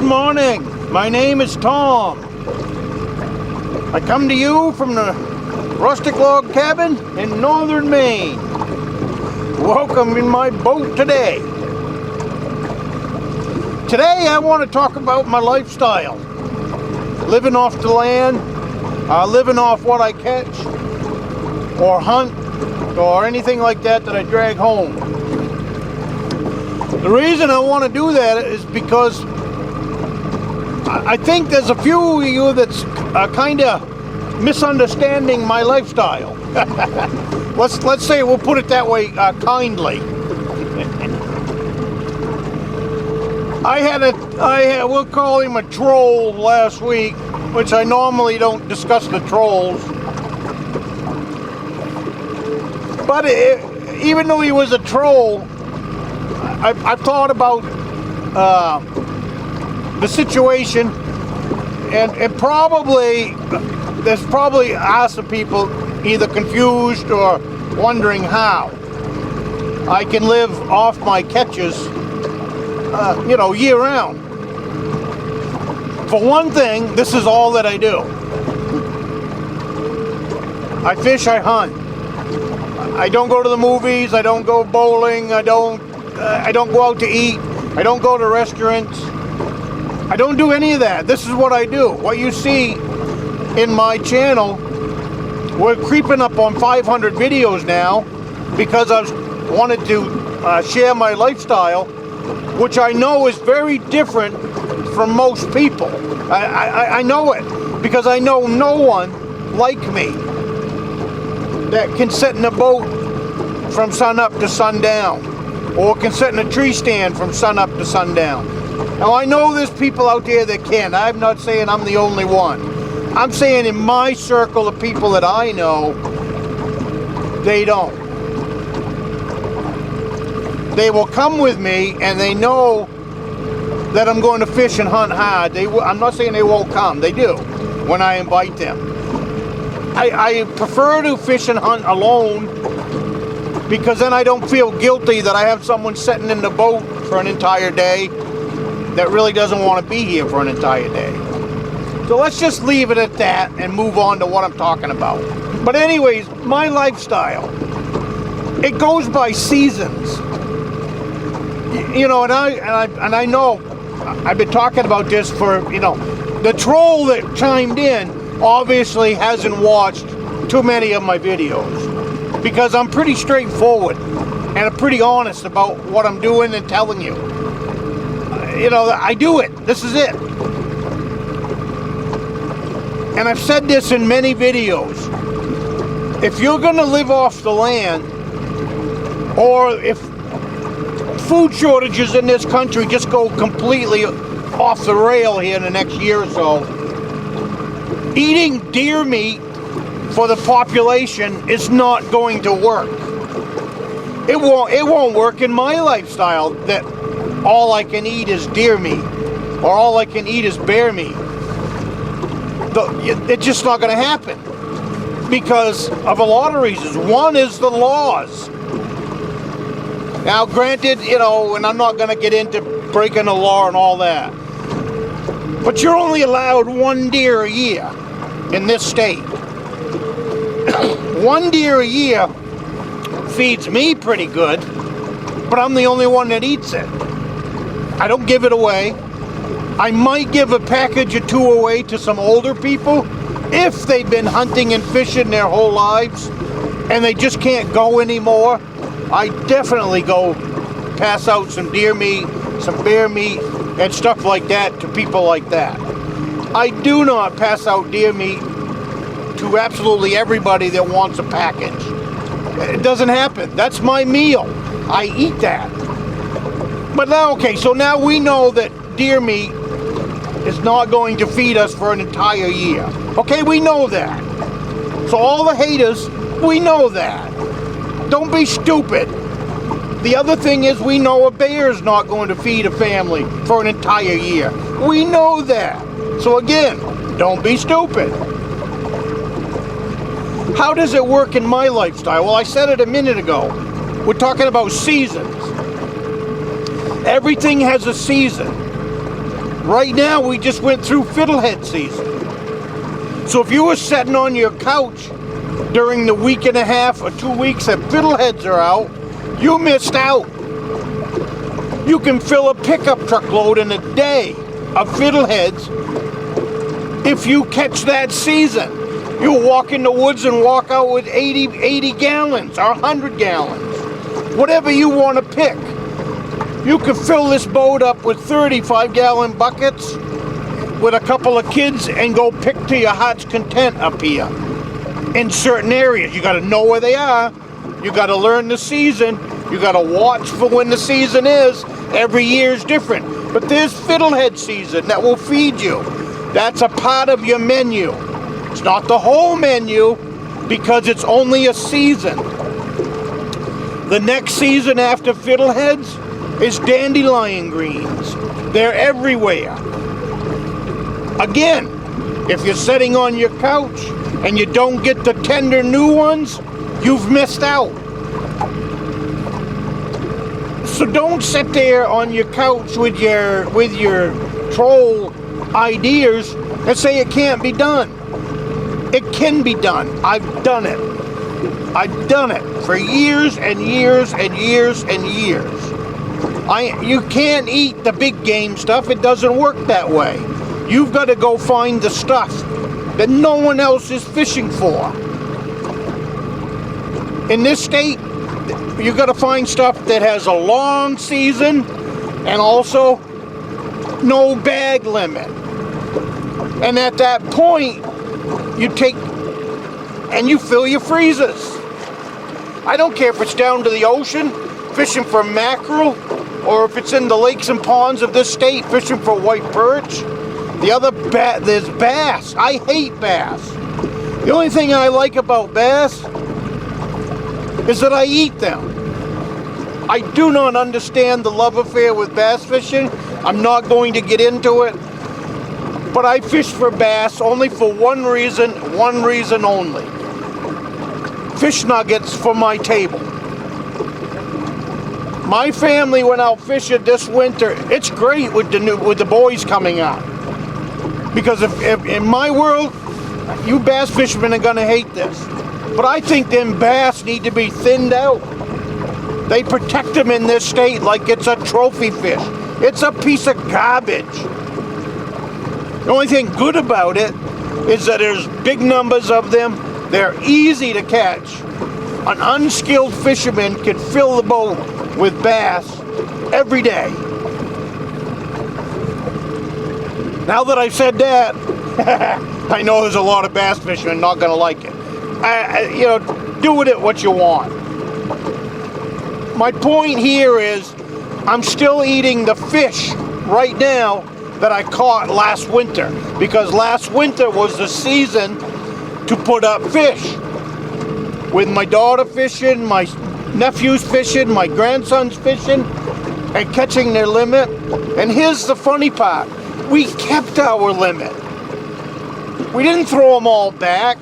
morning. My name is Tom. I come to you from the Rustic log cabin in Northern Maine. Welcome in my boat today. Today I want to talk about my lifestyle. Living off the land, living off what I catch or hunt or anything like that that I drag home. The reason I want to do that is because I think there's a few of you that's kind of misunderstanding my lifestyle. Let's say we'll put it that way, kindly. We'll call him a troll last week, which I normally don't discuss the trolls. But even though he was a troll, I've thought about the situation, and probably there's are some people either confused or wondering how I can live off my catches, year round. For one thing, this is all that I do. I fish, I hunt. I don't go to the movies, I don't go bowling, I don't go out to eat, I don't go to restaurants. I don't do any of that. This is what I do. What you see in my channel, we're creeping up on 500 videos now because I wanted to share my lifestyle, which I know is very different from most people. I know it because I know no one like me that can sit in a boat from sun up to sundown, or can sit in a tree stand from sun up to sundown. Now I know there's people out there that can. I'm not saying I'm the only one. I'm saying in my circle of people that I know, they don't. They will come with me and they know that I'm going to fish and hunt hard. I'm not saying they won't come. They do when I invite them. I prefer to fish and hunt alone because then I don't feel guilty that I have someone sitting in the boat for an entire day that really doesn't want to be here for an entire day. So let's just leave it at that and move on to what I'm talking about. But anyways, my lifestyle, it goes by seasons. And I know I've been talking about this for, the troll that chimed in obviously hasn't watched too many of my videos because I'm pretty straightforward and I'm pretty honest about what I'm doing and telling you. I do it. This is it. And I've said this in many videos. If you're going to live off the land, or if food shortages in this country just go completely off the rail here in the next year or so, eating deer meat for the population is not going to work. It won't work in my lifestyle that all I can eat is deer meat, or all I can eat is bear meat. It's just not going to happen because of a lot of reasons. One is the laws. Now, granted, and I'm not going to get into breaking the law and all that, but you're only allowed one deer a year in this state. One deer a year feeds me pretty good, but I'm the only one that eats it. I don't give it away. I might give a package or two away to some older people if they've been hunting and fishing their whole lives and they just can't go anymore. I definitely go pass out some deer meat, some bear meat, and stuff like that to people like that. I do not pass out deer meat to absolutely everybody that wants a package. It doesn't happen. That's my meal. I eat that. But now, okay, so now we know that deer meat is not going to feed us for an entire year. Okay, we know that. So all the haters, we know that. Don't be stupid. The other thing is we know a bear's not going to feed a family for an entire year. We know that. So again, don't be stupid. How does it work in my lifestyle? Well, I said it a minute ago. We're talking about seasons. Everything has a season. Right now, we just went through fiddlehead season. So if you were sitting on your couch during the week and a half or 2 weeks that fiddleheads are out, you missed out. You can fill a pickup truck load in a day of fiddleheads if you catch that season. You walk in the woods and walk out with 80 gallons or 100 gallons. Whatever you want to pick. You can fill this boat up with 35-gallon buckets with a couple of kids and go pick to your heart's content up here. In certain areas, you got to know where they are. You got to learn the season. You got to watch for when the season is. Every year is different. But there's fiddlehead season that will feed you. That's a part of your menu. It's not the whole menu because it's only a season. The next season after fiddleheads is dandelion greens. They're everywhere. Again, if you're sitting on your couch and you don't get the tender new ones, you've missed out. So don't sit there on your couch with your troll ideas and say it can't be done. It can be done. I've done it. I've done it for years and years and years and years. You can't eat the big game stuff. It doesn't work that way. You've got to go find the stuff that no one else is fishing for. In this state, you've got to find stuff that has a long season and also no bag limit. And at that point, you take and you fill your freezers. I don't care if it's down to the ocean, fishing for mackerel, or if it's in the lakes and ponds of this state, fishing for white perch. There's bass. I hate bass. The only thing I like about bass is that I eat them. I do not understand the love affair with bass fishing. I'm not going to get into it. But I fish for bass only for one reason only. Fish nuggets for my table. My family went out fishing this winter. It's great with the boys coming out. Because if in my world, you bass fishermen are gonna hate this. But I think them bass need to be thinned out. They protect them in this state like it's a trophy fish. It's a piece of garbage. The only thing good about it is that there's big numbers of them. They're easy to catch. An unskilled fisherman can fill the boat with bass every day. Now that I've said that, I know there's a lot of bass fishermen not going to like it. Do with it what you want. My point here is, I'm still eating the fish right now that I caught last winter, because last winter was the season to put up fish. With my daughter fishing, my nephews fishing, my grandsons fishing, and catching their limit. And here's the funny part. We kept our limit. We didn't throw them all back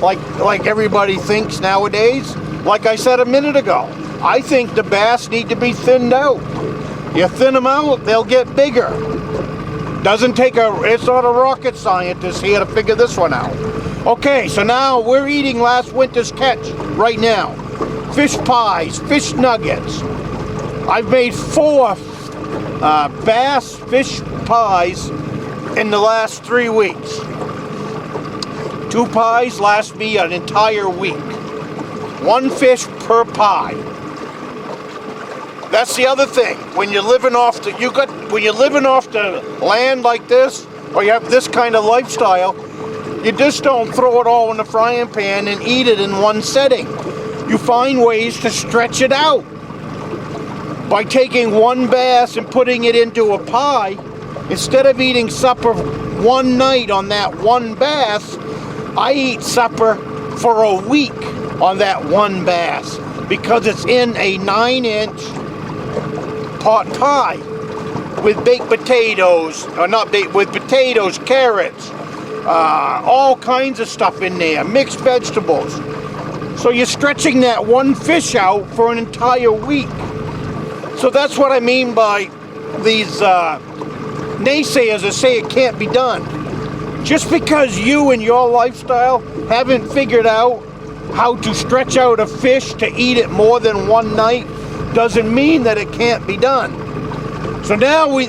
like everybody thinks nowadays. Like I said a minute ago, I think the bass need to be thinned out. You thin them out, they'll get bigger. It's not a rocket scientist here to figure this one out. Okay, so now we're eating last winter's catch right now. Fish pies, fish nuggets. I've made 4 bass fish pies in the last 3 weeks. 2 pies last me an entire week. 1 fish per pie. That's the other thing. When you're living off the land like this, or you have this kind of lifestyle, you just don't throw it all in the frying pan and eat it in one setting. You find ways to stretch it out. By taking 1 bass and putting it into a pie, instead of eating supper one night on that 1 bass, I eat supper for a week on that 1 bass, because it's in a 9-inch pot pie with baked potatoes, with potatoes, carrots, all kinds of stuff in there, mixed vegetables. So you're stretching that 1 fish out for an entire week. So that's what I mean by these naysayers that say it can't be done. Just because you and your lifestyle haven't figured out how to stretch out a fish to eat it more than one night doesn't mean that it can't be done. So now we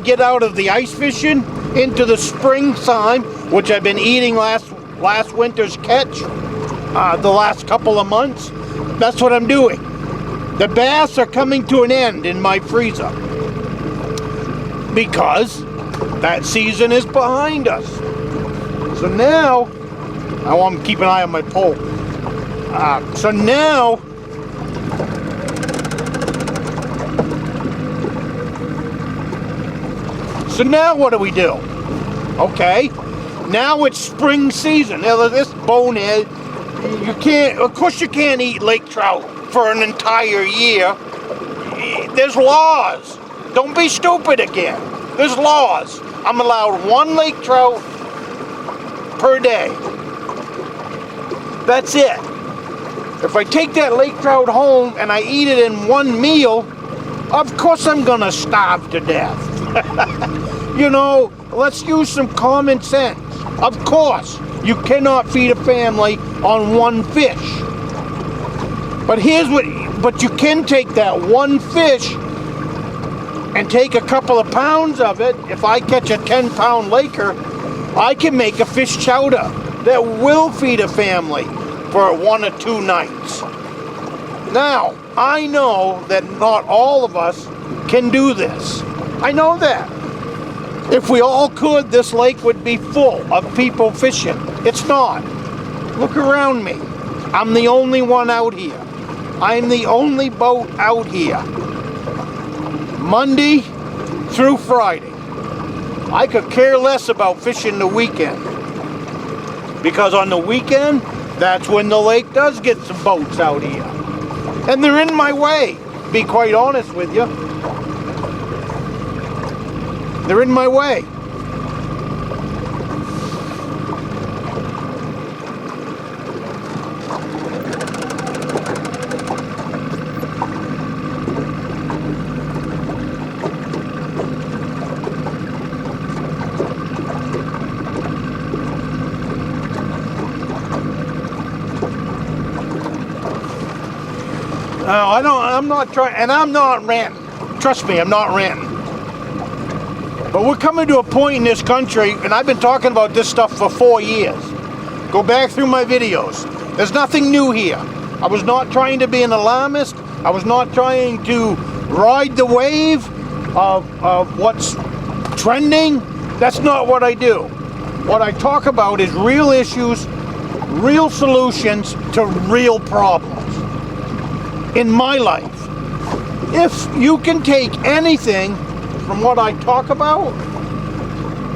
get out of the ice fishing into the springtime, which I've been eating last winter's catch the last couple of months. That's what I'm doing. The bass are coming to an end in my freezer because that season is behind us. So now, I want to keep an eye on my pole. So now, what do we do? Okay, now it's spring season. Now this bonehead, of course you can't eat lake trout for an entire year. There's laws. Don't be stupid again. There's laws. I'm allowed one lake trout per day. That's it. If I take that lake trout home and I eat it in one meal, of course I'm gonna starve to death. You know, let's use some common sense. Of course, you cannot feed a family on one fish. But but you can take that one fish and take a couple of pounds of it. If I catch a 10-pound laker, I can make a fish chowder that will feed a family for 1 or 2 nights. Now, I know that not all of us can do this. I know that. If we all could, this lake would be full of people fishing. It's not. Look around me. I'm the only one out here. I'm the only boat out here. Monday through Friday. I could care less about fishing the weekend. Because on the weekend, that's when the lake does get some boats out here. And they're in my way, to be quite honest with you. They're in my way. I'm not trying, and I'm not ranting. Trust me, I'm not ranting. But we're coming to a point in this country, and I've been talking about this stuff for 4 years. Go back through my videos. There's nothing new here. I was not trying to be an alarmist. I was not trying to ride the wave of what's trending. That's not what I do. What I talk about is real issues, real solutions to real problems in my life. If you can take anything from what I talk about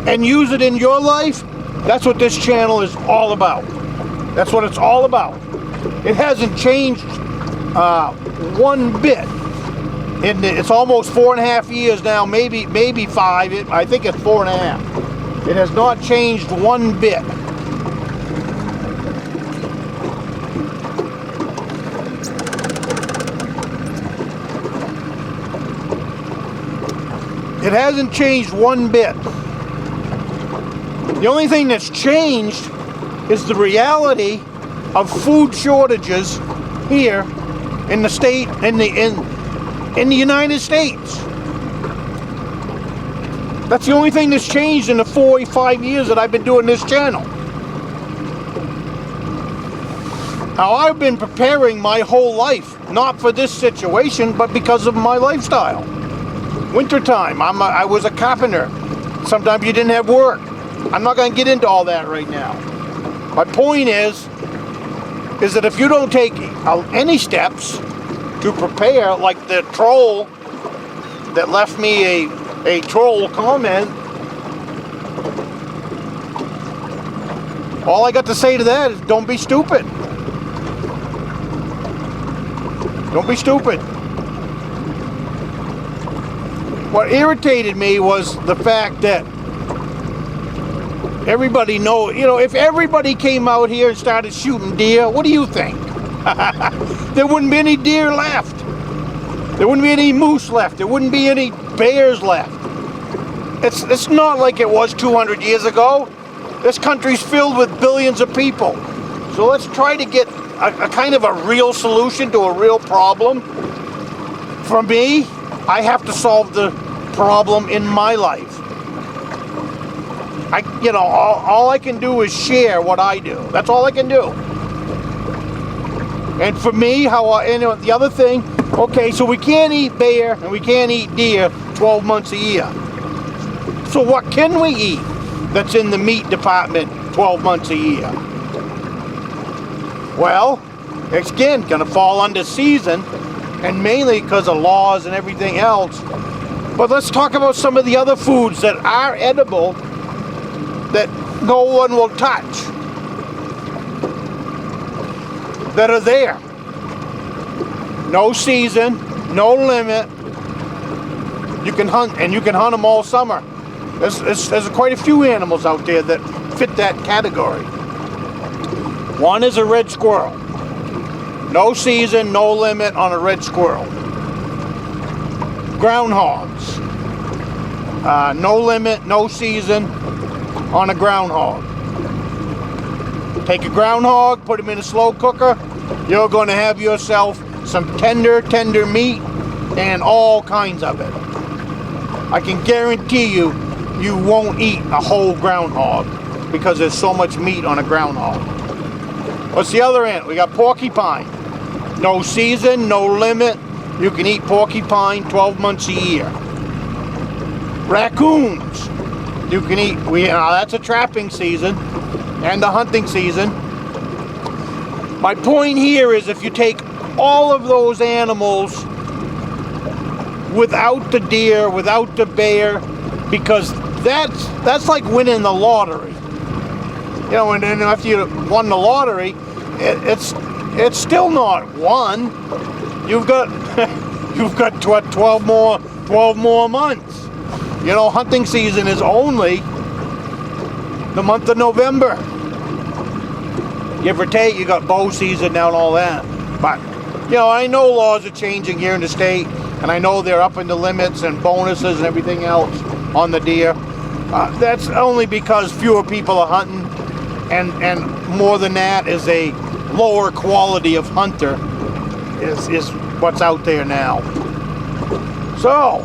and use it in your life, that's what this channel is all about. That's what it's all about. It hasn't changed one bit. It's almost 4.5 years now, maybe 5. I think it's 4.5. It has not changed one bit. It hasn't changed one bit. The only thing that's changed is the reality of food shortages here in the state, in the United States. That's the only thing that's changed in the 4 or 5 years that I've been doing this channel. Now, I've been preparing my whole life, not for this situation, but because of my lifestyle. Wintertime, I was a carpenter. Sometimes you didn't have work. I'm not going to get into all that right now. My point is that if you don't take any steps to prepare, like the troll that left me a troll comment, all I got to say to that is don't be stupid. Don't be stupid. What irritated me was the fact that everybody if everybody came out here and started shooting deer, what do you think? There wouldn't be any deer left. There wouldn't be any moose left. There wouldn't be any bears left. It's not like it was 200 years ago. This country's filled with billions of people. So let's try to get a kind of a real solution to a real problem. For me, I have to solve the problem in my life. All I can do is share what I do. That's all I can do. And for me, the other thing, okay, so we can't eat bear and we can't eat deer 12 months a year. So what can we eat that's in the meat department 12 months a year? Well, it's again gonna fall under season, and mainly because of laws and everything else. But let's talk about some of the other foods that are edible that no one will touch, that are there. No season, no limit. You can hunt, and you can hunt them all summer. There's quite a few animals out there that fit that category. One is a red squirrel. No season, no limit on a red squirrel. Groundhogs. No limit, no season on a groundhog. Take a groundhog, put him in a slow cooker. You're going to have yourself some tender meat and all kinds of it. I can guarantee you, you won't eat a whole groundhog because there's so much meat on a groundhog. What's the other end? We got porcupine. No season, no limit. You can eat porcupine 12 months a year. Raccoons. You can eat, that's a trapping season and the hunting season. My point here is if you take all of those animals without the deer, without the bear, because that's like winning the lottery. And then after you won the lottery, it's still not won. You've got 12 more months. Hunting season is only the month of November. Give or take, you got bow season now and all that. But I know laws are changing here in the state, and I know they're upping the limits and bonuses and everything else on the deer. That's only because fewer people are hunting, and more than that is a lower quality of hunter is what's out there now. So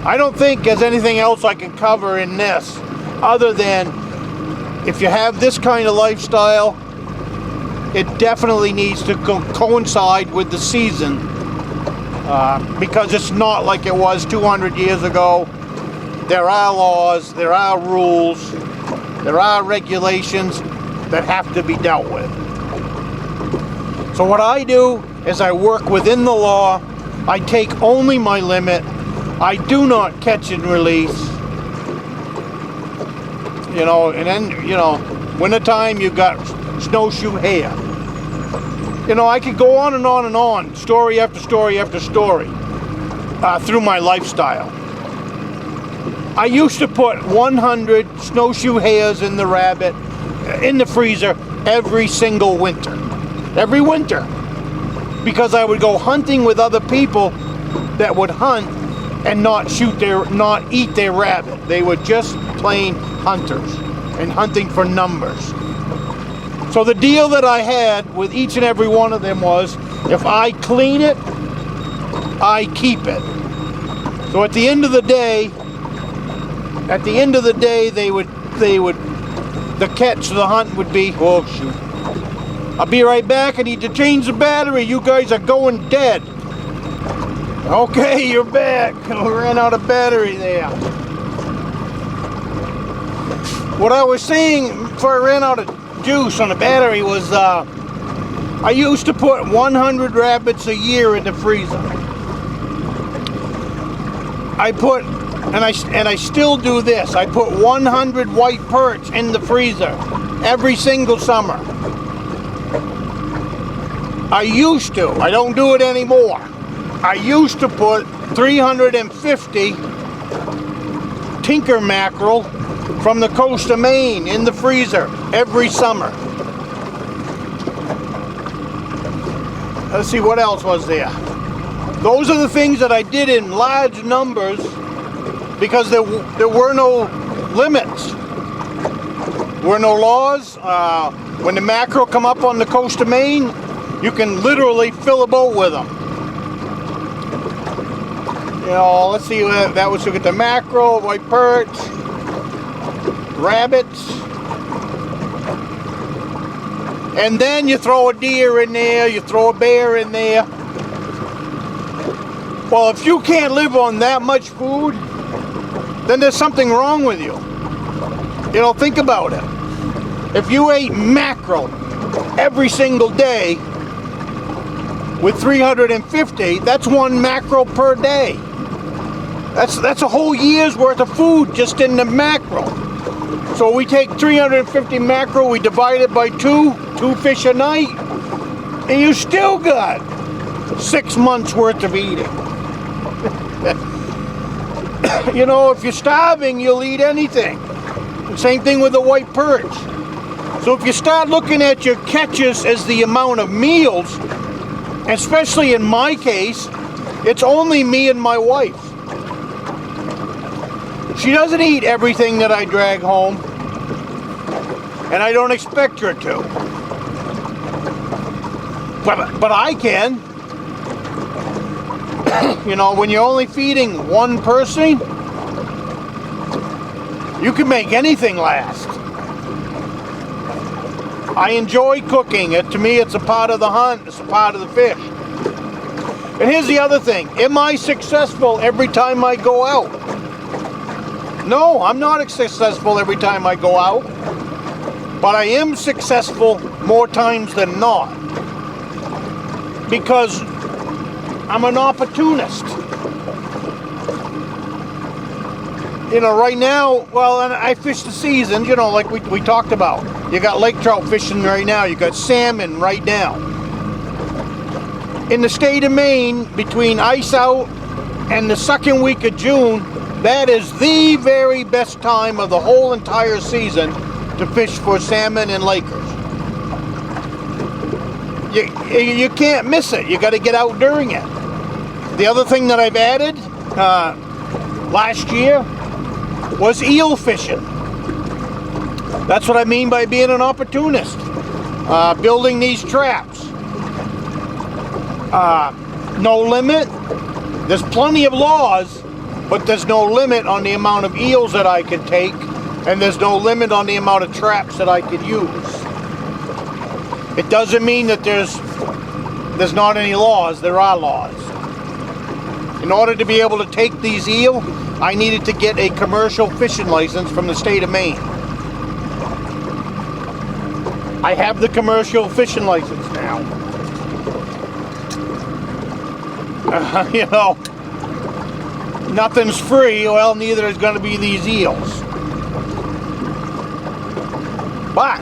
I don't think there's anything else I can cover in this other than if you have this kind of lifestyle, it definitely needs to coincide with the season, because it's not like it was 200 years ago. There are laws, there are rules, there are regulations that have to be dealt with. So what I do is I work within the law. I take only my limit. I do not catch and release. And then, wintertime you got snowshoe hare. I could go on and on and on, story after story after story, through my lifestyle. I used to put 100 snowshoe hares in the rabbit, in the freezer, every single winter. Every winter. Because I would go hunting with other people that would hunt and not eat their rabbit. They were just plain hunters and hunting for numbers. So the deal that I had with each and every one of them was, if I clean it, I keep it. So at the end of the day, the catch, the hunt would be, oh shoot, I'll be right back, I need to change the battery, you guys are going dead. Okay, you're back. We ran out of battery there. What I was saying before I ran out of juice on the battery was I used to put 100 rabbits a year in the freezer. And I still do this. I put 100 white perch in the freezer every single summer. I used to. I don't do it anymore. I used to put 350 tinker mackerel from the coast of Maine in the freezer every summer. Let's see, what else was there? Those are the things that I did in large numbers because there were no limits. There were no laws. When the mackerel come up on the coast of Maine, you can literally fill a boat with them. You know, let's see, that was, look at the mackerel, white perch, rabbits. And then you throw a deer in there, you throw a bear in there. Well, if you can't live on that much food, then there's something wrong with you. You know, think about it. If you ate mackerel every single day with 350, that's one mackerel per day. That's a whole year's worth of food just in the mackerel. So we take 350 mackerel, we divide it by two fish a night, and you still got 6 months worth of eating. You know, if you're starving, you'll eat anything. Same thing with the white perch. So if you start looking at your catches as the amount of meals, especially in my case, it's only me and my wife. She doesn't eat everything that I drag home, and I don't expect her to. But I can. You know, when you're only feeding one person, you can make anything last. I enjoy cooking. To me, it's a part of the hunt. It's a part of the fish. And here's the other thing. Am I successful every time I go out? No, I'm not successful every time I go out. But I am successful more times than not. Because I'm an opportunist. You know, right now, well, and I fish the seasons, you know, like we talked about. You got lake trout fishing right now. You got salmon right now. In the state of Maine, between ice out and the second week of June, that is the very best time of the whole entire season to fish for salmon and lakers. You can't miss it. You got to get out during it. The other thing that I've added last year was eel fishing. That's what I mean by being an opportunist. Building these traps. No limit. There's plenty of laws, but there's no limit on the amount of eels that I could take, and there's no limit on the amount of traps that I could use. It doesn't mean that there's not any laws. There are laws. In order to be able to take these eel, I needed to get a commercial fishing license from the state of Maine. I have the commercial fishing license now. You know, nothing's free. Well, neither is going to be these eels. But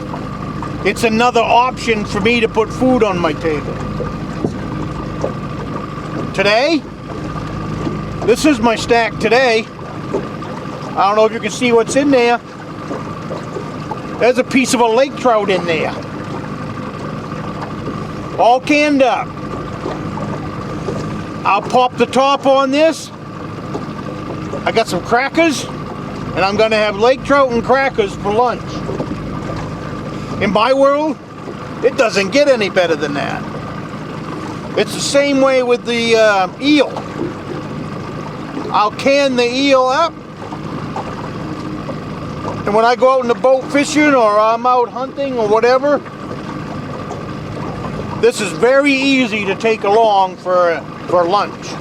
it's another option for me to put food on my table. Today, this is my stack today. I don't know if you can see what's in there. There's a piece of a lake trout in there. All canned up. I'll pop the top on this. I got some crackers, and I'm going to have lake trout and crackers for lunch. In my world, it doesn't get any better than that. It's the same way with the eel. I'll can the eel up, and when I go out in the boat fishing or I'm out hunting or whatever, this is very easy to take along for lunch.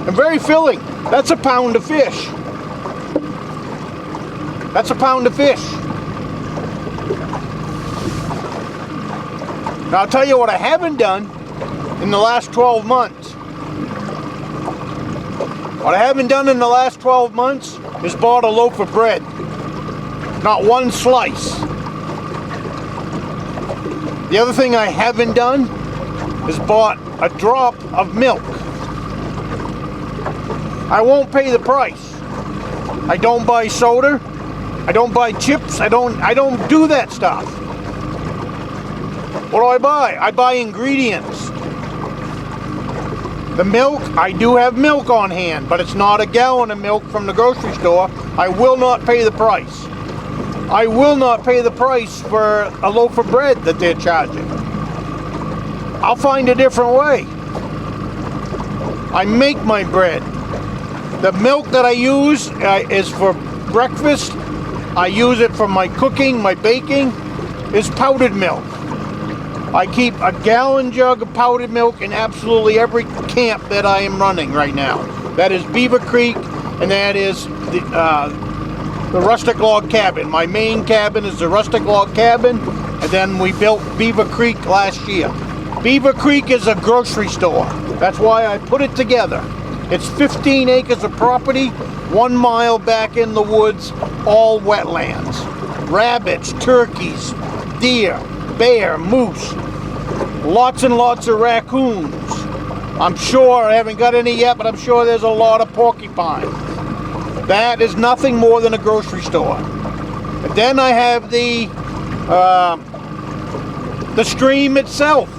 And very filling. That's a pound of fish. That's a pound of fish. Now I'll tell you what I haven't done in the last 12 months. What I haven't done in the last 12 months is bought a loaf of bread. Not one slice. The other thing I haven't done is bought a drop of milk. I won't pay the price. I don't buy soda. I don't buy chips. I don't do that stuff. What do I buy? I buy ingredients. The milk, I do have milk on hand, but it's not a gallon of milk from the grocery store. I will not pay the price. I will not pay the price for a loaf of bread that they're charging. I'll find a different way. I make my bread. The milk that I use is for breakfast. I use it for my cooking, my baking, is powdered milk. I keep a gallon jug of powdered milk in absolutely every camp that I am running right now. That is Beaver Creek, and that is the Rustic log cabin. My main cabin is the Rustic log cabin, and then we built Beaver Creek last year. Beaver Creek is a grocery store. That's why I put it together. It's 15 acres of property, 1 mile back in the woods, all wetlands. Rabbits, turkeys, deer, bear, moose, lots and lots of raccoons. I'm sure, I haven't got any yet, but I'm sure there's a lot of porcupine. That is nothing more than a grocery store. And then I have the stream itself.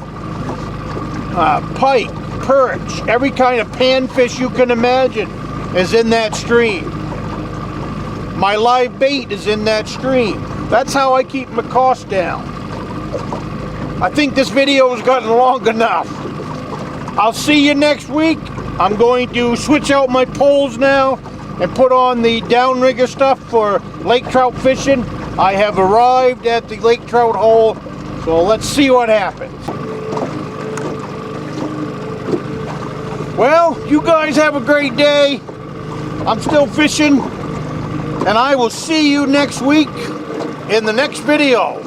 Pike, perch, every kind of panfish you can imagine is in that stream. My live bait is in that stream. That's how I keep my costs down. I think this video has gotten long enough. I'll see you next week. I'm going to switch out my poles now and put on the downrigger stuff for lake trout fishing. I have arrived at the lake trout hole, so let's see what happens. Well, you guys have a great day. I'm still fishing, and I will see you next week in the next video.